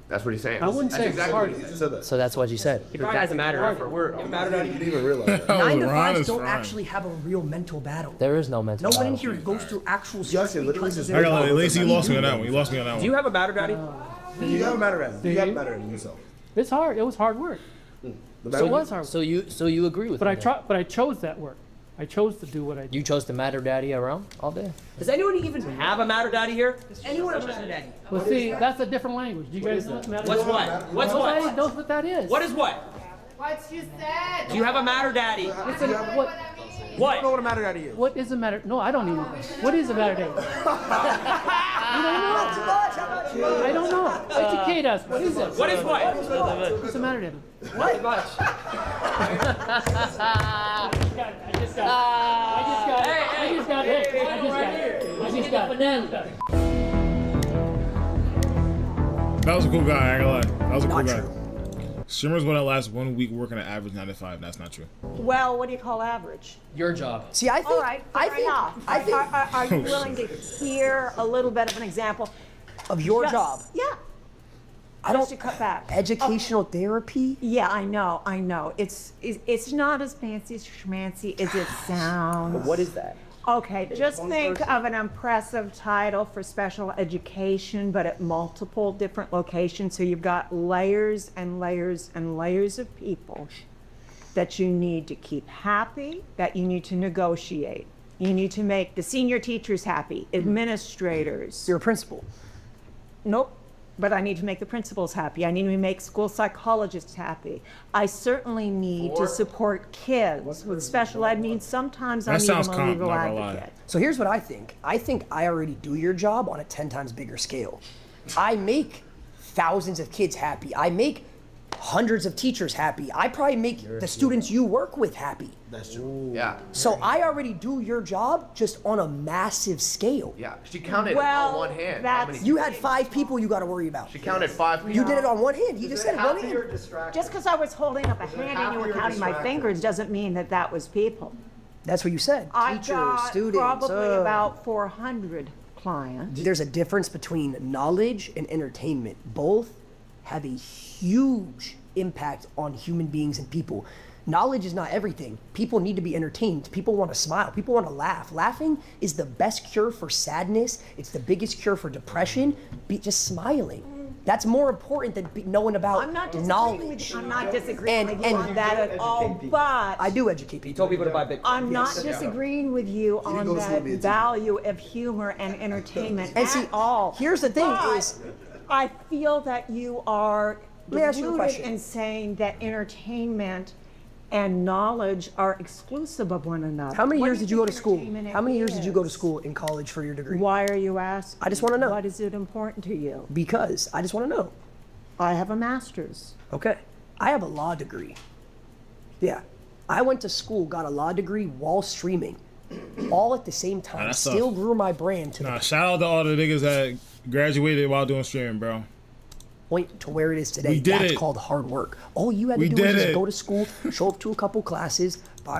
That's what he's saying. I wouldn't say Exactly. hard. You just said that. So that's what you said. He probably has a matter of You didn't even realize that. 9 to Ron 5s is don't fine. actually have a real mental battle. There is no mental No one in battle. here goes through actual Justin, stress literally because just- of I their got Lacey. You lost me on that one. You lost me on that Do one. you have a matter, Daddy? You have a matter at You have a matter at yourself. It's hard. It was hard work. The So matter- it was hard. So you agree with But me? I but I chose that work. I chose to do what I did. You chose to matter daddy around all day. Does anyone even have a matter, Daddy here? anyone have a matter daddy? Well, see, that's a different language. Do you guys know what matter? What's what? What's Nobody what? knows what that is. What is what? What you said. Do you have a matter, Daddy? Listen, what? What? what a matter at you. What is a matter? No, I don't even know. What is a matter day? I don't know. Educate us. What is it? What is what? What's a matter day? Not much. I just got it. That was a cool guy. I ain't gonna lie. That was a cool guy. Streamers wouldn't last 1 week working an average 9 to 5. That's not true. Well, what do you call average? Your job. See, I think, All right, I fair think, enough. I think Are you willing to hear a little bit of an example? of your Just- job, Yeah. I Just don't to cut back. educational therapy. Yeah, I know. It's not as fancy as schmancy as it sounds. What is that? Okay, just think of an impressive title for special education, but at multiple different locations. So you've got layers and layers and layers of people that you need to keep happy, that you need to negotiate. You need to make the senior teachers happy, administrators. You're a principal. Nope. But I need to make the principals happy. I need to make school psychologists happy. I certainly need to support kids with special ed needs. Sometimes I'm even a legal advocate. So here's what I think. I think I already do your job on a 10 times bigger scale. I make thousands of kids happy. I make hundreds of teachers happy. I probably make the students you work with happy. That's true. Yeah. So I already do your job just on a massive scale. Yeah. She counted on one hand. You had 5 people you got to worry about. She counted 5 people. You did it on one hand. You just said one hand. Just because I was holding up a hand and you were counting my fingers doesn't mean that that was people. That's what you said. I Teachers, got students. probably about 400 clients. There's a difference between knowledge and entertainment. Both have a huge impact on human beings and people. Knowledge is not everything. People need to be entertained. People want to smile. People want to laugh. Laughing is the best cure for sadness. It's the biggest cure for depression. Just smiling. That's more important than knowing about knowledge. I'm not disagreeing with you on that at all, but I do educate people. You told people to buy Bitcoin. I'm not disagreeing with you on that value of humor and entertainment And see, at all. here's the thing But is, I feel that you are Let me ask you a deluded question. in saying that entertainment and knowledge are exclusive of one another. how many What years do did you go to think school? entertainment How many years did you go to is? school in college for your degree? Why are you asking? I just want to know. What is it important to you? Because I just want to know. I have a master's. Okay. I have a law degree. Yeah. I went to school, got a law degree while streaming. All at the same time. that's Still tough. grew my brand to the Shout out to all the niggas that graduated while doing streaming, bro. point to where it is today. We did That's it. called hard work. All you had to We do did was just it. go to school, show up to a couple classes,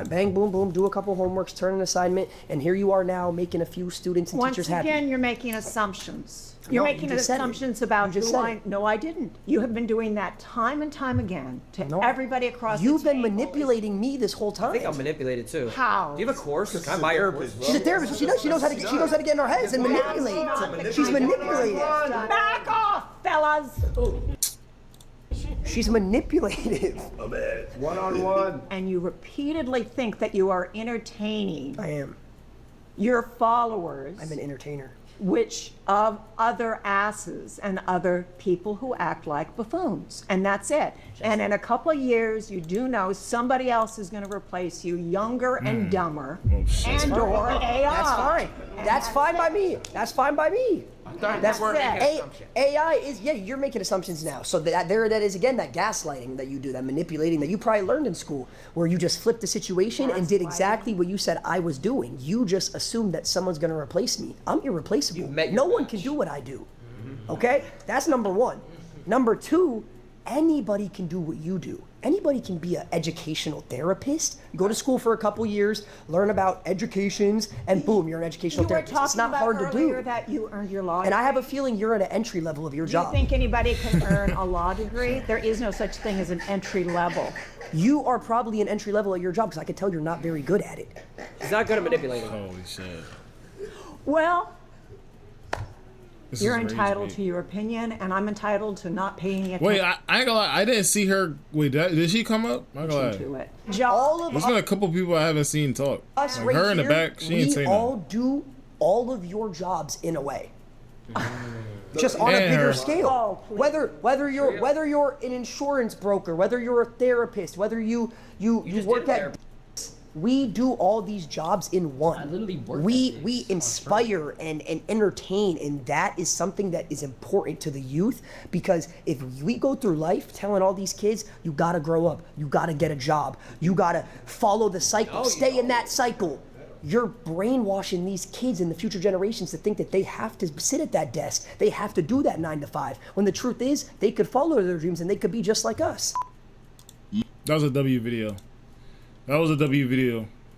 bang, boom, boom, do a couple homeworks, turn an assignment, and here you are now making a few students and Once teachers again, happy. you're making assumptions. No, You're you making just said it. assumptions about You just who said I. it. No, I didn't. You have been doing that time and time again to No. everybody across You've the been table. manipulating me this whole time. I think I'm manipulated too. How? Do you have a course? Can I buy your course? She's a therapist. She knows how to get in our heads and manipulate. She's manipulated. Back off, fellas. She's manipulative. One-on-one. And you repeatedly think that you are entertaining I am. your followers. I'm an entertainer. Which of other asses and other people who act like buffoons. And that's it. And in a couple of years, you do know somebody else is going to replace you, younger and dumber, and or AI. That's fine. That's fine by me. That's fine by me. That's it. AI is, yeah, you're making assumptions now. So that is again that gaslighting that you do, that manipulating that you probably learned in school, where you just flipped the situation and did exactly what you said I was doing. You just assumed that someone's going to replace me. I'm irreplaceable. No one can do what I do. Okay? That's number one. Number two, anybody can do what you do. Anybody can be an educational therapist. You go to school for a couple years, learn about educations, and boom, you're an educational You were therapist. talking It's not about hard to earlier do. that you earned your law And I have a degree. feeling you're at an entry level of your Do job. you think anybody can earn a law degree? There is no such thing as an entry level. You are probably an entry level at your job because I can tell you're not very good at it. He's not good at manipulating. Holy shit. Well, This you're is rage entitled bait. to your opinion, and I'm entitled to not pay any attention Wait, I ain't gonna lie. I didn't see her. Wait, did she come up? I'm gonna to lie. it. All of There's been a couple people I haven't seen talk. us Like right her in the here, back, she ain't we saying all nothing. do all of your jobs in a way. Just on a And bigger her. scale. Oh, please. Whether you're an insurance broker, whether you're a therapist, whether you work at, we do all these jobs in one. I literally work We inspire and entertain, and that is something that is important to the youth, because if we go through life telling all these kids, you gotta grow up, you gotta get a job, you gotta follow the cycle, stay in that cycle. You're brainwashing these kids in the future generations to think that they have to sit at that desk, they have to do that 9 to 5, when the truth is they could follow their dreams and they could be just like us. That was a W video. That was a W video.